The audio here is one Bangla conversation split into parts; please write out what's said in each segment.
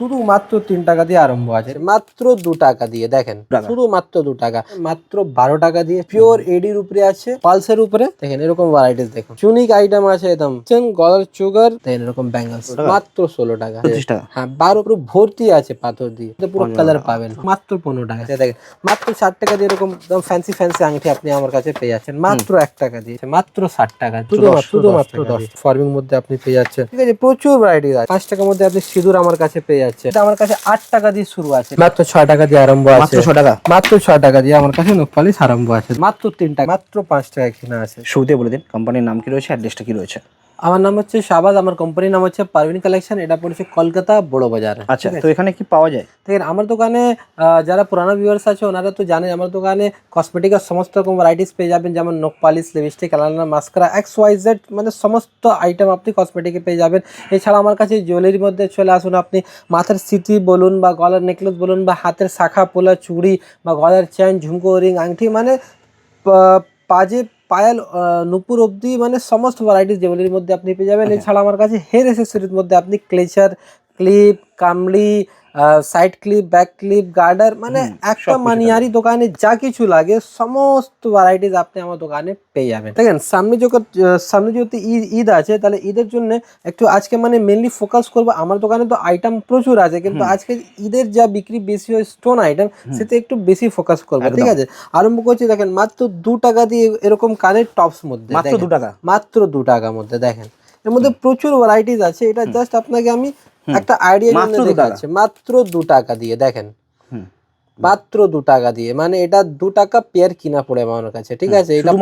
শুধুমাত্র 3 টাকা দিয়ে আরম্ভ আছে, মাত্র 2 টাকা দিয়ে দেখেন, শুধুমাত্র 2 টাকা, মাত্র 12 টাকা দিয়ে পিওর এডির উপরে আছে, পালসের উপরে দেখেন এরকম ভ্যারাইটিস দেখুন, ইউনিক আইটেম আছে একদম, গলার চুগার দেখেন এরকম ব্যাঙ্গলস মাত্র 16 টাকা, 25 টাকা। হ্যাঁ 12 পুরো ভর্তি আছে পাথর দিয়ে, পুরো কালার পাবেন মাত্র 15 টাকা। দেখেন মাত্র 60 টাকা দিয়ে এরকম ফ্যান্সি ফ্যান্সি আংটি আপনি আমার কাছে পেয়ে যাচ্ছেন মাত্র 1 টাকা দিয়ে, মাত্র 60 টাকা, শুধুমাত্র 10 ফার্মিং মধ্যে আপনি পেয়ে যাচ্ছেন। ঠিক আছে, প্রচুর ভ্যারাইটি আছে। 5 টাকার মধ্যে আপনি সিঁদুর আমার কাছে পেয়ে যাচ্ছেন, এটা আমার কাছে 8 টাকা দিয়ে শুরু আছে, মাত্র 6 টাকা দিয়ে আরম্ভ আছে, মাত্র 6 টাকা, মাত্র 6 টাকা দিয়ে আমার কাছে নখপালিশ আরম্ভ আছে, মাত্র 3 টাকা, মাত্র 5 টাকা কিনা আছে। শুরুতে বলে দিন কোম্পানির নাম কি রয়েছে, অ্যাড্রেসটা কি রয়েছে? আমার নাম হচ্ছে শাহবাজ, আমার কোম্পানির নাম হচ্ছে পারভিন কালেকশন, এটা পড়ছে কলকাতা বড় বাজার। আচ্ছা, তো এখানে কি পাওয়া যায়? দেখেন আমার দোকানে যারা পুরানো ভিউয়ার্স আছে ওনারা তো জানেন, আমার দোকানে কসমেটিকের সমস্ত রকম ভ্যারাইটিস পেয়ে যাবেন, যেমন নখ polish, lipstick, eyeliner, mascara, XYZ মানে সমস্ত আইটেম আপনি কসমেটিকে পেয়ে যাবেন। এছাড়া আমার কাছে জুয়েলারির মধ্যে চলে আসুন, আপনি মাথার সিটি বলুন বা গলার নেকলেস বলুন বা হাতের শাখা পোলা চুড়ি বা গলার চেন, ঝুমকো, রিং, আংটি, মানে পাজে পায়াল, নুপুর অবধি মানে সমস্ত ভ্যারাইটিস জুয়েলারির মধ্যে আপনি পেয়ে যাবেন। এছাড়া আমার কাছে হেয়ার অ্যাক্সেসরির মধ্যে আপনি ক্লেচার, ক্লিপ, কামলি, সাইড ক্লিপ, ব্যাক ক্লিপ, গার্ডার, মানে একটা মানিয়ারি দোকানে যা কিছু লাগে সমস্ত ভ্যারাইটিস আপনি আমার দোকানে পেয়ে যাবেন। দেখেন সামনে যেহেতু ঈদ আছে, তাহলে ঈদের জন্য একটু আজকে মানে মেনলি ফোকাস করবো। আমার দোকানে তো আইটেম প্রচুর আছে, কিন্তু আজকে ঈদের যা বিক্রি বেশি হয় স্টোন আইটেম, সেটা একটু বেশি ফোকাস করবো। ঠিক আছে, আরম্ভ করছি। দেখেন মাত্র 2 টাকা দিয়ে এরকম কানের টপস মধ্যে, মাত্র 2 টাকা, মাত্র 2 টাকার মধ্যে দেখেন, এর মধ্যে প্রচুর ভ্যারাইটিস আছে। এটা জাস্ট আপনাকে আমি একটা আইডিয়া জন্য দেখাচ্ছি, মাত্র 2 টাকা দিয়ে দেখেন, মাত্র 2 টাকা দিয়ে, মানে এটা 2 টাকা পেয়ার কিনা পড়ে আমার কাছে। ঠিক আছে, এটা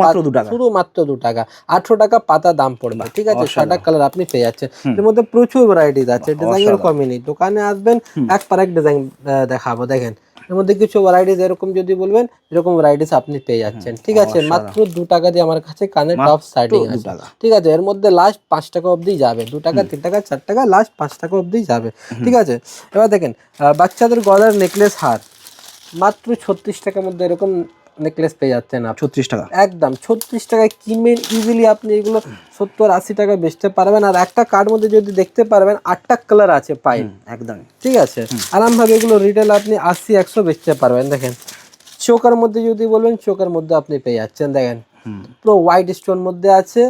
শুধুমাত্র 2 টাকা, 18 টাকা পাতা দাম পড়বে। ঠিক আছে, 6টা কালার আপনি পেয়ে যাচ্ছেন, এর মধ্যে প্রচুর ভ্যারাইটিস আছে, ডিজাইনের কমই নেই। দোকানে আসবেন, এক পর এক ডিজাইন দেখাবো। দেখেন এর মধ্যে কিছু ভ্যারাইটিস এরকম যদি বলবেন এরকম ভ্যারাইটিস আপনি পেয়ে যাচ্ছেন। ঠিক আছে, মাত্র 2 টাকা দিয়ে আমার কাছে কানের টপ স্টার্টিং আছে। ঠিক আছে, এর মধ্যে লাস্ট 5 টাকা অবধি যাবে, 2 টাকা, 3 টাকা, 4 টাকা, লাস্ট 5 টাকা অবধি যাবে। ঠিক আছে, এবার দেখেন বাচ্চাদের গলার নেকলেস, হার মাত্র 36 টাকার মধ্যে এরকম নেকলেস পেয়ে যাচ্ছেন। 36 টাকা, একদম 36 টাকায় কিনবেন ইজিলি আপনি, এগুলো 70-80 টাকা বেচতে পারবেন। আর একটা কার্ড মধ্যে যদি দেখতে পারবেন 8টা কালার আছে পাইন, একদম ঠিক আছে, আরামভাবে এগুলো রিটেল আপনি 80-100 বেচতে পারবেন। দেখেন চোকার মধ্যে যদি বলবেন, চোকার মধ্যে আপনি পেয়ে যাচ্ছেন, দেখেন পুরো হোয়াইট স্টোন মধ্যে আছে,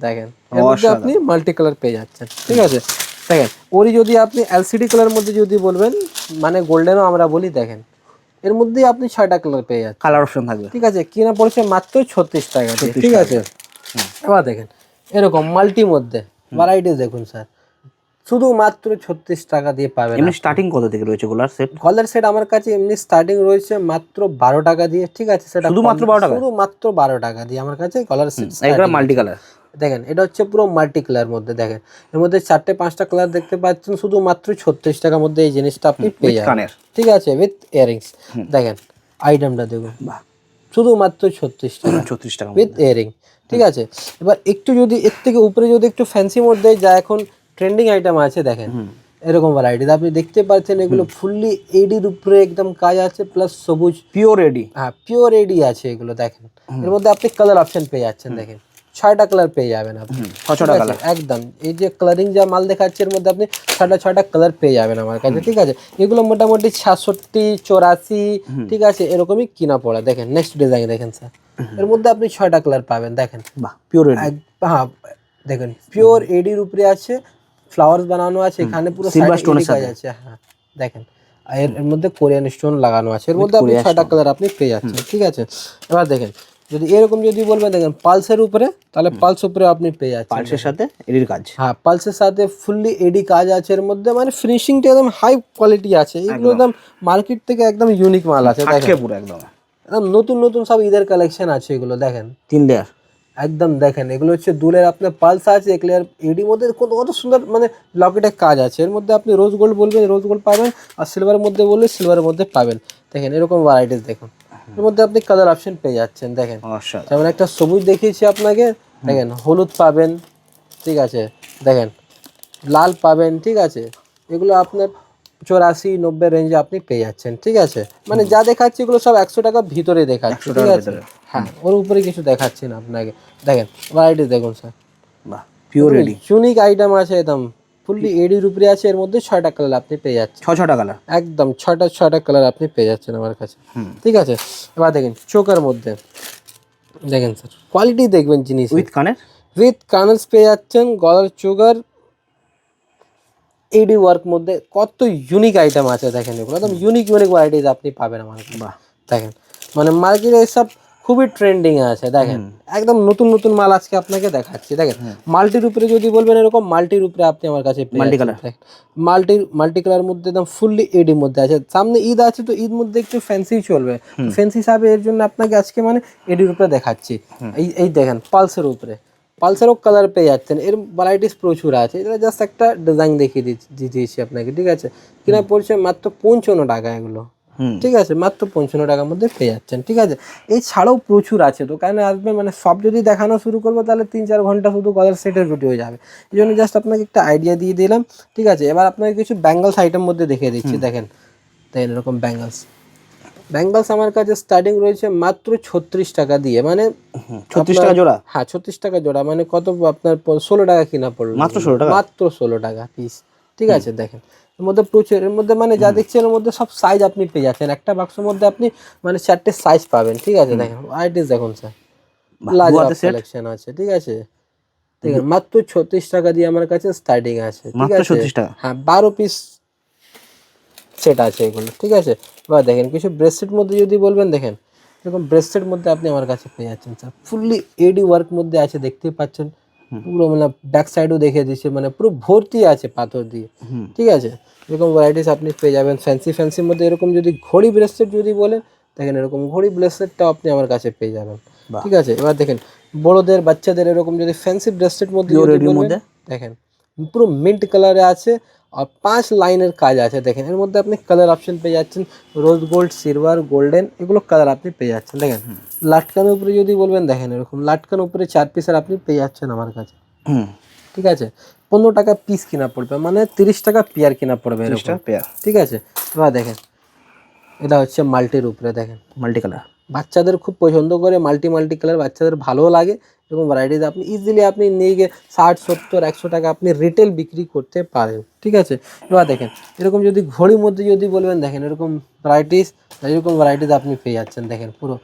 দেখেন এর মধ্যে আপনি মাল্টি কালার পেয়ে যাচ্ছেন। ঠিক আছে, দেখেন ওরই যদি আপনি LCD কালার মধ্যে যদি বলবেন, মানে গোল্ডেনও আমরা বলি, দেখেন এর মধ্যে আপনি 6টা কালার পেয়ে যাচ্ছেন, কালার অপশন থাকবে। ঠিক আছে, কিনা পড়ছে মাত্র 36 টাকা দিয়ে। ঠিক আছে, এবার দেখেন এরকম মাল্টি মধ্যে ভ্যারাইটিস দেখুন স্যার, শুধুমাত্র 36 টাকা দিয়ে পাবেন। এমনি স্টার্টিং কত থেকে রয়েছে গলার সেট? গলার সেট আমার কাছে এমনি স্টার্টিং রয়েছে মাত্র 12 টাকা দিয়ে। ঠিক আছে, সেটা শুধুমাত্র 12 টাকা, শুধুমাত্র 12 টাকা দিয়ে আমার কাছে গলার সেট। এটা মাল্টি কালার, দেখেন এটা হচ্ছে পুরো মাল্টি কালার মধ্যে, দেখেন এর মধ্যে 4-5টা কালার দেখতে পাচ্ছেন, শুধুমাত্র 36 টাকার মধ্যে এই জিনিসটা আপনি পেয়ে যাবেন। ঠিক আছে, উইথ ইয়ারিংস, দেখেন আইটেমটা দেখুন, শুধুমাত্র 36 টাকা, 36 টাকা উইথ ইয়ারিং। ঠিক আছে, এবার একটু যদি এর থেকে উপরে যদি একটু ফ্যান্সি মধ্যে যা এখন ট্রেন্ডিং আইটেম আছে, দেখেন এরকম ভ্যারাইটিস আপনি দেখতে পাচ্ছেন, এগুলো ফুললি এডির উপরে একদম কাজ আছে, প্লাস সবুজ পিওর এডি, হ্যাঁ পিওর এডি আছে এগুলো। দেখেন এর মধ্যে আপনি কালার অপশন পেয়ে যাচ্ছেন, দেখেন 6টা কালার পেয়ে যাবেন আপনি, 6টা কালার একদম। এই যে কালারিং যা মাল দেখাচ্ছে এর মধ্যে আপনি 6টা কালার পেয়ে যাবেন আমার কাছে। ঠিক আছে, এগুলো মোটামুটি 66-84, ঠিক আছে এরকমই কিনা পড়া। দেখেন নেক্সট ডিজাইন দেখেন স্যার, এর মধ্যে আপনি 6টা কালার পাবেন। দেখেন পিওর এডি, হ্যাঁ দেখেন পিওর এডির উপরে আছে, ফ্লাওয়ার্স বানানো আছে, এখানে পুরো সিলভার স্টোনের কাজ আছে। হ্যাঁ দেখেন এর মধ্যে কোরিয়ান স্টোন লাগানো আছে, এর মধ্যে আপনি 6টা কালার আপনি পেয়ে যাচ্ছেন। ঠিক আছে, এবার দেখেন যদি এরকম যদি বলবেন, দেখেন পালসের উপরে, তাহলে পালস উপরে আপনি পেয়ে যাচ্ছেন, পালসের সাথে এডির কাজ, হ্যাঁ পালসের সাথে ফুললি এডি কাজ আছে এর মধ্যে, মানে ফিনিশিংটা একদম হাই কোয়ালিটি আছে, এগুলো একদম মার্কেট থেকে একদম ইউনিক মাল আছে। দেখেন পুরো একদম নতুন নতুন সব ঈদের কালেকশন আছে এগুলো। দেখেন 3 লেয়ার একদম, দেখেন এগুলো হচ্ছে দুলের আপনার পালস আছে, এক লেয়ার এডির মধ্যে কত সুন্দর মানে লকেটের কাজ আছে। এর মধ্যে আপনি রোজ গোল্ড বলবেন রোজ গোল্ড পাবেন, আর সিলভারের মধ্যে বললে সিলভারের মধ্যে পাবেন। দেখেন এরকম ভ্যারাইটিস দেখুন, এর মধ্যে আপনি কালার অপশন পেয়ে যাচ্ছেন। দেখেন যেমন একটা সবুজ দেখিয়েছি আপনাকে, দেখেন হলুদ পাবেন, ঠিক আছে দেখেন লাল পাবেন। ঠিক আছে, এগুলো আপনার 84-90 রেঞ্জে আপনি পেয়ে যাচ্ছেন। ঠিক আছে, মানে যা দেখাচ্ছি এগুলো সব 100 টাকার ভিতরে দেখাচ্ছি। ঠিক আছে, হ্যাঁ ওর উপরে কিছু দেখাচ্ছি না আপনাকে। দেখেন ভ্যারাইটিস দেখুন স্যার, বাহ পিওর রেডি, ইউনিক আইটেম আছে একদম, ফুললি এডির উপরে আছে, এর মধ্যে 6টা কালার আপনি পেয়ে যাচ্ছেন, 6টা কালার একদম 6টা কালার আপনি পেয়ে যাচ্ছেন আমার কাছে। ঠিক আছে, এবার দেখেন চোকার মধ্যে দেখেন স্যার, কোয়ালিটি দেখবেন জিনিস, উইথ কানেলস পেয়ে যাচ্ছেন, গলার চোকার এডি ওয়ার্ক মধ্যে কত ইউনিক আইটেম আছে দেখেন, এগুলো একদম ইউনিক ভ্যারাইটিস আপনি পাবেন আমার কাছে। দেখেন মানে মার্কেটে এসব খুবই ট্রেন্ডিং এ আছে, দেখেন একদম নতুন নতুন মাল আজকে আপনাকে দেখাচ্ছি। দেখেন মাল্টির উপরে যদি বলবেন এরকম মাল্টির উপরে আপনি আমার কাছে মাল্টি কালার মধ্যে একদম ফুললি এডির মধ্যে আছে। সামনে ঈদ আছে, তো ঈদ মধ্যে একটু ফ্যান্সি চলবে, ফ্যান্সি হিসাবে এর জন্য আপনাকে আজকে মানে এডির উপরে দেখাচ্ছি। এই দেখেন পালসের উপরে, পালসারও কালার পেয়ে যাচ্ছেন, এর ভ্যারাইটিস প্রচুর আছে। এটা জাস্ট একটা ডিজাইন দেখিয়ে দিয়েছি আপনাকে। ঠিক আছে, কিনা পড়ছে মাত্র 55 টাকা এগুলো। ঠিক আছে, মাত্র 55 টাকার মধ্যে পেয়ে যাচ্ছেন। ঠিক আছে, এছাড়াও প্রচুর আছে, তো কেন আসবে মানে সব যদি দেখানো শুরু করবো তাহলে 3-4 ঘন্টা শুধু কলার সেটের ভিডিও হয়ে যাবে। এই জন্য জাস্ট আপনাকে একটা আইডিয়া দিয়ে দিলাম। ঠিক আছে, এবার আপনাকে কিছু ব্যাঙ্গলস আইটেম মধ্যে দেখিয়ে দিচ্ছি। দেখেন এরকম ব্যাঙ্গলস আমার কাছে স্টার্টিং রয়েছে মাত্র 36 টাকা দিয়ে, মানে 36 টাকা জোড়া। হ্যাঁ 36 টাকা জোড়া, মানে কত আপনার 16 টাকা কিনা পড়লো, মাত্র 16 টাকা, মাত্র 16 টাকা পিস। ঠিক আছে, দেখেন এর মধ্যে প্রচুর, এর মধ্যে মানে যা দেখছেন এর মধ্যে সব সাইজ আপনি পেয়ে যাচ্ছেন, একটা বাক্সের মধ্যে আপনি মানে 4টে সাইজ পাবেন। ঠিক আছে, দেখেন আইটিস দেখুন স্যার, লার্জ কালেকশন আছে। ঠিক আছে, ঠিক আছে, মাত্র 36 টাকা দিয়ে আমার কাছে স্টার্টিং আছে। ঠিক আছে, হ্যাঁ 12 পিস সেট আছে এগুলো। ঠিক আছে, এবার দেখেন কিছু ব্রেসলেট মধ্যে যদি বলবেন, দেখেন এরকম ব্রেসলেট মধ্যে আপনি আমার কাছে পেয়ে যাচ্ছেন স্যার, ফুললি এডি ওয়ার্ক মধ্যে আছে, দেখতেই পাচ্ছেন পুরো, মানে ব্যাক সাইডও দেখে দিচ্ছে, মানে পুরো ভর্তি আছে পাথর দিয়ে। ঠিক আছে, এরকম ভ্যারাইটিস আপনি পেয়ে যাবেন। ফ্যান্সির মধ্যে এরকম যদি ঘড়ি ব্রেসলেট যদি বলেন, দেখেন এরকম ঘড়ি ব্রেসলেটটাও আপনি আমার কাছে পেয়ে যাবেন। ঠিক আছে, এবার দেখেন বড়দের বাচ্চাদের এরকম যদি ফ্যান্সি ব্রেসলেট মধ্যে দেখেন পুরো মিন্ট কালারে আছে, আর 5 লাইনের কাজ আছে। দেখেন এর মধ্যে আপনি কালার অপশন পেয়ে যাচ্ছেন, রোজ গোল্ড, সিলভার, গোল্ডেন, এগুলো কালার আপনি পেয়ে যাচ্ছেন। দেখেন লাটকানের উপরে যদি বলবেন, দেখেন এরকম লাটকান উপরে 4 পিসের আপনি পেয়ে যাচ্ছেন আমার কাছে। ঠিক আছে, 15 টাকা পিস কিনা পড়বে, মানে 30 টাকা পেয়ার কিনা পড়বে এরকম পেয়ার। ঠিক আছে, এবার দেখেন এটা হচ্ছে মাল্টির উপরে, দেখেন মাল্টি কালার, বাচ্চাদের খুব পছন্দ করে, মাল্টি কালার বাচ্চাদের ভালোও লাগে। এরকম ভ্যারাইটিস আপনি ইজিলি আপনি নিয়ে গিয়ে 60, 70, 100 টাকা আপনি রিটেল বিক্রি করতে পারেন। ঠিক আছে, এবার দেখেন এরকম যদি ঘড়ির মধ্যে যদি বলবেন, দেখেন এরকম ভ্যারাইটিস আপনি পেয়ে যাচ্ছেন। দেখেন পুরো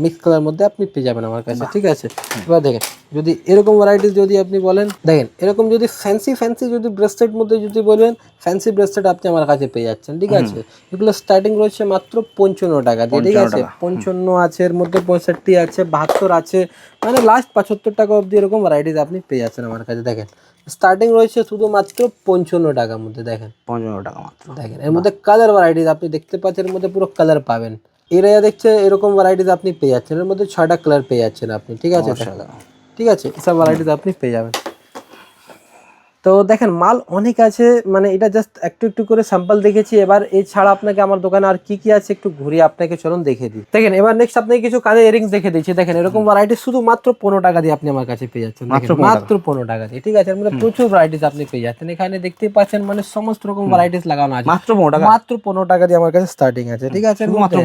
মিক্স কালার মধ্যে আপনি পেয়ে যাবেন আমার কাছে। ঠিক আছে, এবার দেখেন যদি এরকম ভ্যারাইটিস যদি আপনি বলেন, দেখেন এরকম যদি ফ্যান্সি যদি ব্রেসলেট মধ্যে যদি বলবেন, ফ্যান্সি ব্রেসলেট আপনি আমার কাছে পেয়ে যাচ্ছেন। ঠিক আছে, এগুলো স্টার্টিং রয়েছে মাত্র 55 টাকা দিয়ে। ঠিক আছে, 55 আছে, এর মধ্যে 65 আছে, 72 আছে, মানে লাস্ট 75 টাকা অবধি এরকম ভ্যারাইটিস আপনি পেয়ে যাচ্ছেন আমার কাছে। দেখেন স্টার্টিং রয়েছে শুধুমাত্র 55 টাকার মধ্যে। দেখেন 55 টাকা মাত্র। দেখেন এর মধ্যে কালার ভ্যারাইটিস আপনি দেখতে পাচ্ছেন, এর মধ্যে পুরো কালার পাবেন। এরা দেখছে এরকম ভ্যারাইটিস আপনি পেয়ে যাচ্ছেন, এর মধ্যে 6টা কালার পেয়ে যাচ্ছেন আপনি। ঠিক আছে, ঠিক আছে, এসব ভ্যারাইটিস আপনি পেয়ে যাবেন। তো দেখেন মাল অনেক আছে, মানে এটা জাস্ট একটু করে স্যাম্পল দেখেছি। এবার এছাড়া আপনাকে আমার দোকানে আর কি আছে একটু ঘুরিয়ে আপনাকে চলুন দেখে দিই। দেখেন এবার নেক্সট আপনাকে কিছু কানের ইয়ারিংস দেখে দিচ্ছি। দেখেন এরকম ভ্যারাইটি শুধু মাত্র 15 টাকা দিয়ে আপনি আমার কাছে পেয়ে যাচ্ছেন, মাত্র 15 টাকা দিয়ে। ঠিক আছে, এর মধ্যে প্রচুর ভ্যারাইটিস আপনি পেয়ে যাচ্ছেন। এখানে দেখতেই পাচ্ছেন মানে সমস্ত রকম ভ্যারাইটিস লাগানো আছে, মাত্র 15 টাকা দিয়ে আমার কাছে স্টার্টিং আছে। ঠিক আছে, মাত্র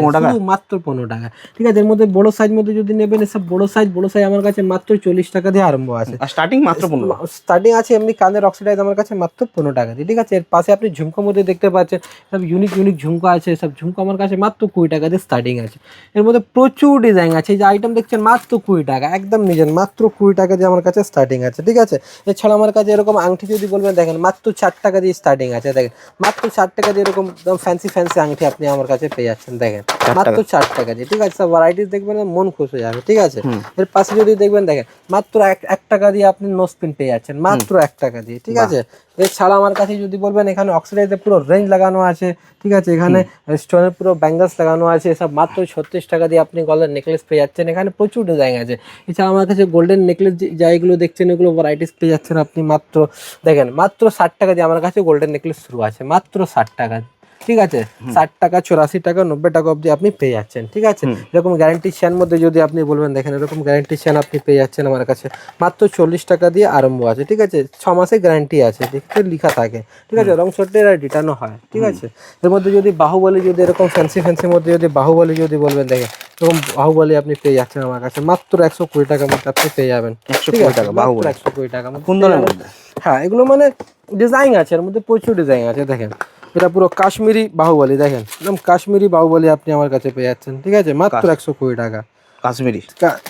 15 টাকা। ঠিক আছে, এর মধ্যে বড় সাইজ মধ্যে যদি নেবেন, এসব বড় সাইজ আমার কাছে মাত্র 40 টাকা দিয়ে আরম্ভ আছে, স্টার্টিং মাত্র 15 স্টার্টিং আছে। এমনি কানের অক্সিডাইজ আমার কাছে মাত্র 15 টাকা দিয়ে। ঠিক আছে, এর পাশে আপনি ঝুমকোর মধ্যে দেখতে পাচ্ছেন সব ইউনিক ঝুমকো আছে, সব ঝুমকো আমার কাছে মাত্র 20 টাকা দিয়ে স্টার্টিং আছে। এর মধ্যে প্রচুর ডিজাইন আছে, এই যে আইটেম দেখছেন মাত্র 20 টাকা, একদম নিজের মাত্র 20 টাকা দিয়ে আমার কাছে স্টার্টিং আছে। ঠিক আছে, এছাড়া আমার কাছে এরকম আংটি যদি বলবেন, দেখেন মাত্র 4 টাকা দিয়ে স্টার্টিং আছে। দেখেন মাত্র 4 টাকা দিয়ে এরকম ফ্যান্সি আংটি আপনি আমার কাছে পেয়ে যাচ্ছেন। দেখেন মাত্র 4 টাকা দিয়ে। ঠিক আছে, সব ভ্যারাইটিস দেখবেন মন খুশ হয়ে যাবে। ঠিক আছে, এর পাশে যদি দেখবেন, দেখেন মাত্র 1 টাকা দিয়ে আপনি নোজপিন পেয়ে যাচ্ছেন, মাত্র 1 টাকা দিয়ে। ঠিক আছে, এছাড়া আমার কাছে যদি বলবেন, এখানে অক্সিডাইজের পুরো রেঞ্জ লাগানো আছে। ঠিক আছে, এখানে স্টোনের পুরো ব্যাঙ্গলস লাগানো আছে, সব মাত্র 36 টাকা দিয়ে আপনি গলার নেকলেস পেয়ে যাচ্ছেন। এখানে প্রচুর ডিজাইন আছে। এছাড়া আমার কাছে গোল্ডেন নেকলেস যেগুলো দেখছেন, এগুলো ভ্যারাইটিস পেয়ে যাচ্ছেন আপনি মাত্র, দেখেন মাত্র 60 টাকা দিয়ে আমার কাছে গোল্ডেন নেকলেস শুরু আছে, মাত্র 60 টাকা। ঠিক আছে, 60 টাকা, 84 টাকা, 90 টাকা অবধি আপনি পেয়ে যাচ্ছেন। ঠিক আছে, এরকম গ্যারান্টি চেন মধ্যে যদি আপনি বলবেন, দেখেন এরকম গ্যারান্টি চেন আপনি পেয়ে যাচ্ছেন আমার কাছে মাত্র 40 টাকা দিয়ে আরম্ভ আছে। ঠিক আছে, 6 মাসের গ্যারান্টি আছে, দেখতে লেখা থাকে। ঠিক আছে, রং চটে রিটার্নও হয়। ঠিক আছে, এর মধ্যে যদি বাহুবলী যদি এরকম ফ্যান্সি মধ্যে যদি বাহুবলী যদি বলবেন, দেখেন এরকম বাহুবলী আপনি পেয়ে যাচ্ছেন আমার কাছে মাত্র 120 টাকার মধ্যে আপনি পেয়ে যাবেন। 120 টাকা বাহুবলী, 120 টাকার মধ্যে কোন ধরনের মধ্যে? হ্যাঁ, এগুলো মানে ডিজাইন আছে, এর মধ্যে প্রচুর ডিজাইন আছে। দেখেন এটা পুরো কাশ্মীরি বাহুবলী, দেখেন একদম কাশ্মীরি বাহুবলী আপনি আমার কাছে পেয়ে যাচ্ছেন। ঠিক আছে, মাত্র 120 টাকা কাশ্মীরি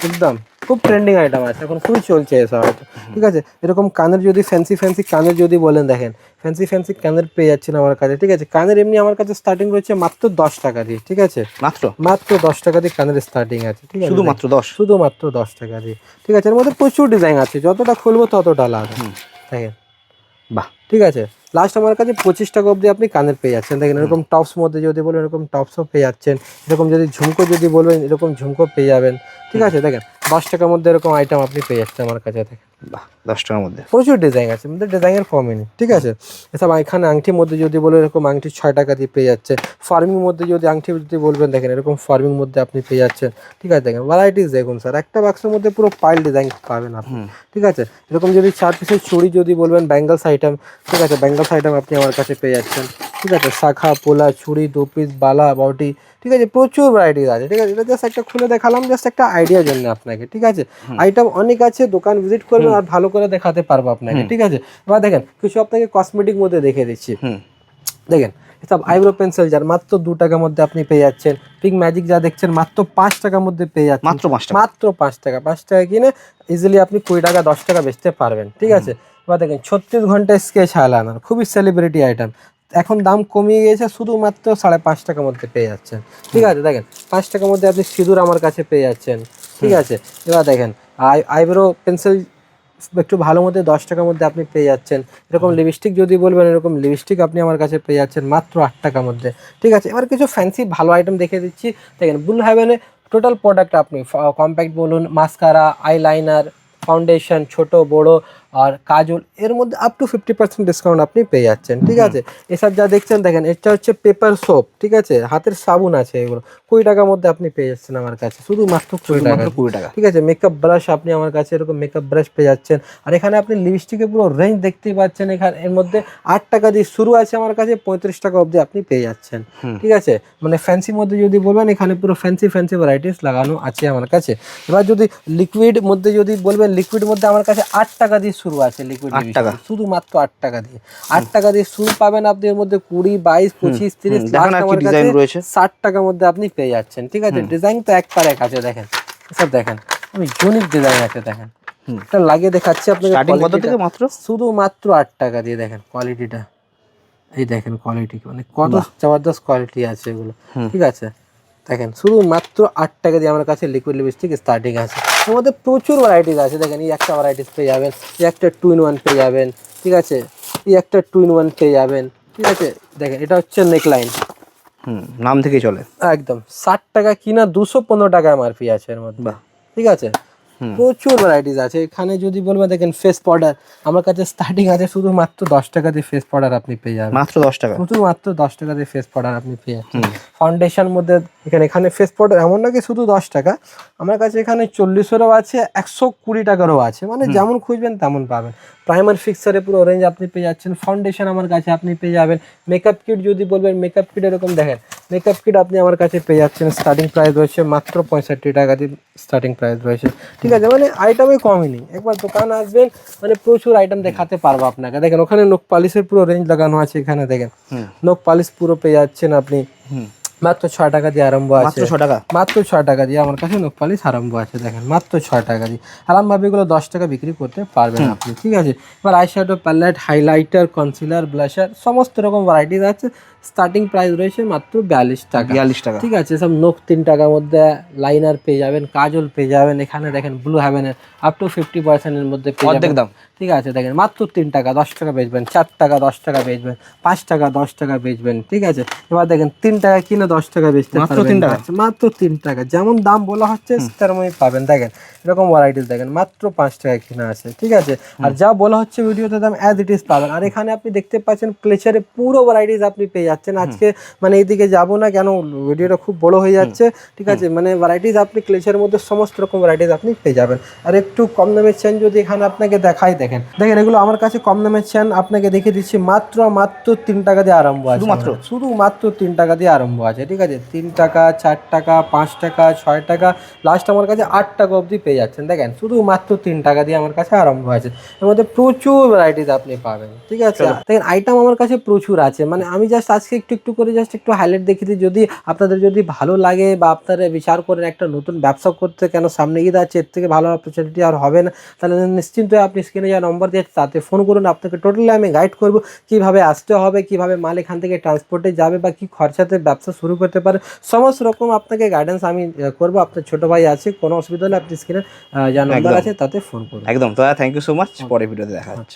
একদম খুব ট্রেন্ডিং আইটেম আছে, এখন খুবই চলছে এসব আইটেম। ঠিক আছে, এরকম কানের যদি ফ্যান্সি কানের যদি বলেন, দেখেন ফ্যান্সি কানের পেয়ে যাচ্ছেন আমার কাছে। ঠিক আছে, কানের এমনি আমার কাছে স্টার্টিং রয়েছে মাত্র 10 টাকা দিয়ে। ঠিক আছে, মাত্র 10 টাকা দিয়ে কানের স্টার্টিং আছে। ঠিক আছে, শুধুমাত্র 10 টাকা দিয়ে। ঠিক আছে, এর মধ্যে প্রচুর ডিজাইন আছে, যতটা খুলবো ততটা লাভ। দেখেন বাহ, ঠিক আছে, লাস্ট আমার কাছে 25 টাকা অবধি আপনি কানের পেয়ে যাচ্ছেন। দেখেন এরকম টপস মধ্যে যদি বলেন এরকম টপসও পেয়ে যাচ্ছেন, এরকম যদি ঝুমকো যদি বলবেন এরকম ঝুমকো পেয়ে যাবেন। ঠিক আছে, দেখেন 10 টাকার মধ্যে এরকম আইটেম আপনি পেয়ে যাচ্ছেন আমার কাছে। দেখেন বাহ, 10 টাকার মধ্যে প্রচুর ডিজাইন আছে, আমাদের ডিজাইনের কমই নেই। ঠিক আছে, এসব এখানে আংটির মধ্যে যদি বলেন এরকম আংটি 6 টাকা দিয়ে পেয়ে যাচ্ছে। ফার্মিং মধ্যে যদি আংটি যদি বলবেন, দেখেন এরকম ফার্মিং মধ্যে আপনি পেয়ে যাচ্ছেন। ঠিক আছে, দেখেন ভ্যারাইটিস দেখুন স্যার, একটা বাক্সের মধ্যে পুরো পাইল ডিজাইন পাবেন আপনি। ঠিক আছে, এরকম যদি 4 পিসের চুড়ি যদি বলবেন, ব্যাঙ্গলস আইটেম। ঠিক আছে, ব্যাঙ্গলস আইটেম আপনি আমার কাছে পেয়ে যাচ্ছেন। ঠিক আছে, শাখা পোলা চুড়ি 2 পিস বালা বাউটি। ঠিক আছে, প্রচুর ভ্যারাইটিস আছে। ঠিক আছে, এটা জাস্ট একটা খুলে দেখালাম, জাস্ট একটা আইডিয়ার জন্য আপনাকে। ঠিক আছে, আইটেম অনেক আছে, দোকান ভিজিট করবেন আর ভালো করে দেখাতে পারবো আপনাকে। ঠিক আছে, এবার দেখেন কিছু আপনাকে কসমেটিক মধ্যে দেখে দিচ্ছি। দেখেন এসব আইব্রো পেন্সিল যার মাত্র 2 টাকার মধ্যে আপনি পেয়ে যাচ্ছেন। পিঙ্ক ম্যাজিক যা দেখছেন মাত্র 5 টাকার মধ্যে পেয়ে যাচ্ছেন। মাত্র 5 টাকা। 5 টাকা কিনে ইজিলি আপনি 20 টাকা 10 টাকা বেচতে পারবেন। ঠিক আছে, এবার দেখেন 36 ঘন্টা স্কেচ হাইলাইনার, খুবই সেলিব্রিটি আইটেম, এখন দাম কমিয়ে গিয়েছে, শুধুমাত্র 5.5 টাকার মধ্যে পেয়ে যাচ্ছেন। ঠিক আছে, দেখেন 5 টাকার মধ্যে আপনি সিঁদুর আমার কাছে পেয়ে যাচ্ছেন। ঠিক আছে, এবার দেখেন আইব্রো পেন্সিল একটু ভালো মধ্যে 10 টাকার মধ্যে আপনি পেয়ে যাচ্ছেন। এরকম লিপস্টিক যদি বলবেন, এরকম লিপস্টিক আপনি আমার কাছে পেয়ে যাচ্ছেন মাত্র 8 টাকার মধ্যে। ঠিক আছে, এবার কিছু ফ্যান্সি ভালো আইটেম দেখে দিচ্ছি। দেখেন ব্লু হেভেনে টোটাল প্রোডাক্ট আপনি কম্প্যাক্ট বলুন, মাস্কারা, আইলাইনার, ফাউন্ডেশন ছোট বড় আর কাজল, এর মধ্যে আপ টু 50% ডিসকাউন্ট আপনি পেয়ে যাচ্ছেন। ঠিক আছে, এসব যা দেখছেন, দেখেন এটা হচ্ছে পেপার সোপ। ঠিক আছে, হাতের সাবুন আছে, এগুলো 20 টাকার মধ্যে আপনি পেয়ে যাচ্ছেন আমার কাছে, শুধুমাত্র 20 টাকা। ঠিক আছে, মেকআপ ব্রাশ আপনি আমার কাছে এরকম মেকআপ ব্রাশ পেয়ে যাচ্ছেন। আর এখানে আপনি লিপস্টিকের পুরো রেঞ্জ দেখতেই পাচ্ছেন, এখানে এর মধ্যে 8 টাকা দিয়ে শুরু আছে আমার কাছে, 35 টাকা অবধি আপনি পেয়ে যাচ্ছেন। ঠিক আছে, মানে ফ্যান্সির মধ্যে যদি বলবেন, এখানে পুরো ফ্যান্সি ভ্যারাইটিস লাগানো আছে আমার কাছে। এবার যদি লিকুইড মধ্যে যদি বলবেন, লিকুইড মধ্যে আমার কাছে 8 টাকা দিয়ে শুরু আছে। লিকুইড 8 টাকা, শুধুমাত্র 8 টাকা দিয়ে। 8 টাকা দিয়ে শুরু পাবেন আপনি, এর মধ্যে 20, 22, 25, 30 লাস্ট আমার কাছে 60 টাকার মধ্যে আপনি পেয়ে যাচ্ছেন। ঠিক আছে, ডিজাইন তো এক পর এক আছে। দেখেন সব, দেখেন আমি ইউনিক ডিজাইন আছে। দেখেন এটা লাগিয়ে দেখাচ্ছি আপনাকে, শুধুমাত্র 8 টাকা দিয়ে। দেখেন কোয়ালিটিটা, এই দেখেন কোয়ালিটি, মানে কত জবরদস্ত কোয়ালিটি আছে এগুলো। ঠিক আছে, দেখেন শুধুমাত্র 8 টাকা দিয়ে আমার কাছে লিকুইড লিপস্টিক স্টার্টিং আছে। এর মধ্যে প্রচুর ভ্যারাইটিস আছে। দেখেন এই একটা ভ্যারাইটিস পেয়ে যাবেন, এই একটা 2 in 1 পেয়ে যাবেন। ঠিক আছে, এই একটা 2 in 1 পেয়ে যাবেন। ঠিক আছে, দেখেন এটা হচ্ছে নেকলাইন, নাম থেকেই চলে একদম 60 টাকা কিনা 215 টাকা এমআরপি আছে এর মধ্যে। ঠিক আছে, প্রচুর ভ্যারাইটিস আছে। এখানে যদি বলবেন, দেখেন ফেস পাউডার আমার কাছে স্টার্টিং আছে শুধুমাত্র 10 টাকা দিয়ে ফেস পাউডার আপনি পেয়ে যাবেন। মাত্র 10 টাকা, শুধুমাত্র 10 টাকা দিয়ে ফেস পাউডার আপনি পেয়ে যাচ্ছেন। ফাউন্ডেশন মধ্যে এখানে ফেস পাউডার এমন নাকি শুধু 10 টাকা, আমার কাছে এখানে 40-এরও আছে, 120 টাকারও আছে, মানে যেমন খুঁজবেন তেমন পাবেন। প্রাইমার ফিক্সারে পুরো রেঞ্জ আপনি পেয়ে যাচ্ছেন। ফাউন্ডেশন আমার কাছে আপনি পেয়ে যাবেন। মেকআপ কিট যদি বলবেন, মেকআপ কিট এরকম দেখেন, মেকআপ কিট আপনি আমার কাছে পেয়ে যাচ্ছেন। স্টার্টিং প্রাইস রয়েছে মাত্র 65 টাকা দিয়ে স্টার্টিং প্রাইস রয়েছে। ঠিক আছে, মানে আইটেমই কমই নেই। একবার দোকান আসবেন, মানে প্রচুর আইটেম দেখাতে পারবো আপনাকে। দেখেন ওখানে নোক পালিশের পুরো রেঞ্জ লাগানো আছে। এখানে দেখেন নোক পালিশ পুরো পেয়ে যাচ্ছেন আপনি মাত্র 6 টাকা দিয়ে আরম্ভ আছে। মাত্র 6 টাকা দিয়ে আমার কাছে নোক পালিশ আরম্ভ আছে। দেখেন মাত্র 6 টাকা দিয়ে আরামভাবে এগুলো 10 টাকা বিক্রি করতে পারবেন আপনি। ঠিক আছে, এবার eyeshadow, palette, highlighter, concealer, blusher সমস্ত রকম ভ্যারাইটিস আছে। স্টার্টিং প্রাইস রয়েছে মাত্র 42 টাকা। ঠিক আছে, সব নোক 3 টাকার মধ্যে, লাইনার পেয়ে যাবেন, কাজল পেয়ে যাবেন। এখানে দেখেন ব্লু হেভেনের আপ টু 50% এর মধ্যে পেয়ে যাবেন, দাম। ঠিক আছে, দেখেন মাত্র 3 টাকা 10 টাকা বেচবেন, 4 টাকা 10 টাকা বেচবেন, 5 টাকা 10 টাকা বেচবেন। ঠিক আছে, এবার দেখেন 3 টাকা কিনে 10 টাকা বেচতে পারবেন, মাত্র 3 টাকা। যেমন দাম বলা হচ্ছে তেমনই পাবেন। দেখেন এরকম ভ্যারাইটিস দেখেন মাত্র 5 টাকা কিনা আছে। ঠিক আছে, আর যা বলা হচ্ছে ভিডিওতে দাম অ্যাজ ইট ইজ পাবেন। আর এখানে আপনি দেখতে পাচ্ছেন ক্লেচারে পুরো ভ্যারাইটিস আপনি পেয়ে যাচ্ছেন। আজকে মানে এইদিকে যাবো না, কেন ভিডিওটা খুব বড় হয়ে যাচ্ছে। ঠিক আছে, মানে ভ্যারাইটিস আপনি ক্লেচারের মধ্যে সমস্ত রকম ভ্যারাইটিস আপনি পেয়ে যাবেন। আর একটু কম দামের চেন যদি এখানে আপনাকে দেখাই, দেখেন এগুলো আমার কাছে কম দামের চেন আপনাকে দেখিয়ে দিচ্ছি। মাত্র 3 টাকা দিয়ে আরম্ভ আছে, শুধুমাত্র 3 টাকা দিয়ে আরম্ভ আছে। আছে, ঠিক আছে, 3 টাকা, 4 টাকা, 5 টাকা, 6 টাকা, লাস্ট আমার কাছে 8 টাকা অবধি পেয়ে যাচ্ছেন। দেখেন শুধু মাত্র 3 টাকা দিয়ে আমার কাছে আরম্ভ হয়েছে। এর মধ্যে প্রচুর ভ্যারাইটিস আপনি পাবেন, ঠিক আছে। দেখেন আইটেম আমার কাছে প্রচুর আছে, মানে আমি জাস্ট আজকে একটু একটু করে জাস্ট একটু হাইলাইট দেখিয়ে দিই। যদি আপনাদের যদি ভালো লাগে বা আপনারা বিচার করেন একটা নতুন ব্যবসা করতে, কেন সামনে ঈদ আছে, এর থেকে ভালো অপরচুনিটি আর হবে না, তাহলে নিশ্চিন্ত আপনি স্ক্রিনে যা নম্বর দিয়েছে তাতে ফোন করুন। আপনাকে টোটালি আমি গাইড করবো কীভাবে আসতে হবে, কীভাবে মাল এখান থেকে ট্রান্সপোর্টে যাবে বা কী খরচাতে ব্যবসা শুরু করতে পারে, সমস্ত রকম আপনাকে গাইডেন্স আমি করবো। আপনার ছোট ভাই আছে, কোনো অসুবিধা হলে আপনি স্ক্রিনে যা নম্বর আছে তাতে ফোন করুন। একদম। তো থ্যাংক ইউ সো মাচ, পরে ভিডিওতে দেখা হচ্ছে।